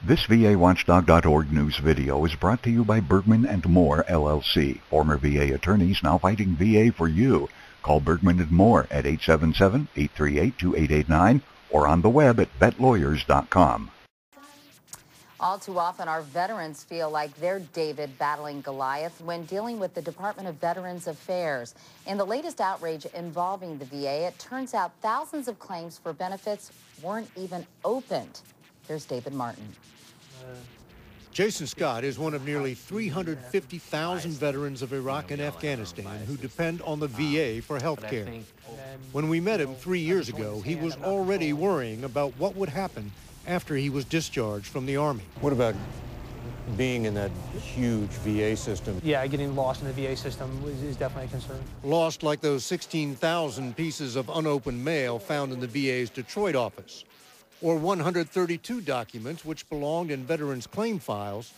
This VAWatchdog.org news video is brought to you by Bergman & Moore, LLC. Former VA attorneys now fighting VA for you. Call Bergman & Moore at 877-838-2889 or on the web at vetlawyers.com. All too often, our veterans feel like they're David battling Goliath when dealing with the Department of Veterans Affairs. In the latest outrage involving the VA, it turns out thousands of claims for benefits weren't even opened. Here's David Martin. Jason Scott is one of nearly 350,000 veterans of Iraq and Afghanistan who depend on the VA for health care. When we met him 3 years ago, he was already worrying about what would happen after he was discharged from the Army. What about being in that huge VA system? Yeah, getting lost in the VA system is definitely a concern. Lost like those 16,000 pieces of unopened mail found in the VA's Detroit office, or 132 documents which belonged in veterans' claim files,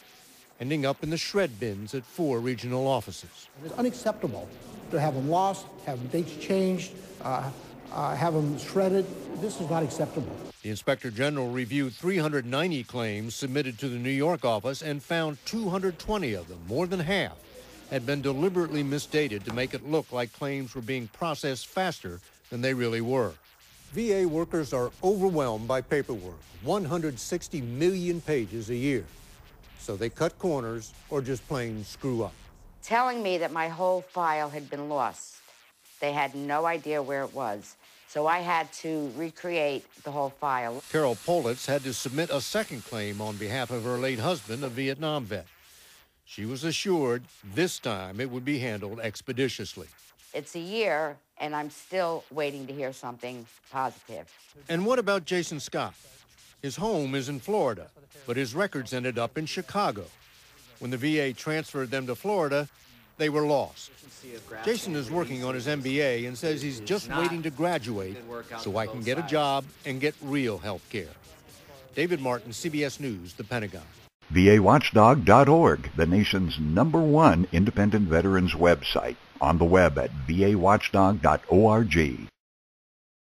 ending up in the shred bins at 4 regional offices. It's unacceptable to have them lost, have dates changed, have them shredded. This is not acceptable. The Inspector General reviewed 390 claims submitted to the New York office and found 220 of them, more than half, had been deliberately misdated to make it look like claims were being processed faster than they really were. VA workers are overwhelmed by paperwork, 160 million pages a year. So they cut corners or just plain screw up. Telling me that my whole file had been lost. They had no idea where it was. So I had to recreate the whole file. Carol Politz had to submit a second claim on behalf of her late husband, a Vietnam vet. She was assured this time it would be handled expeditiously. It's a year, and I'm still waiting to hear something positive. And what about Jason Scott? His home is in Florida, but his records ended up in Chicago. When the VA transferred them to Florida, they were lost. Jason is working on his MBA and says he's just waiting to graduate so I can get a job and get real health care. David Martin, CBS News, The Pentagon. VAWatchdog.org, the nation's #1 independent veterans website. On the web at VAWatchdog.org.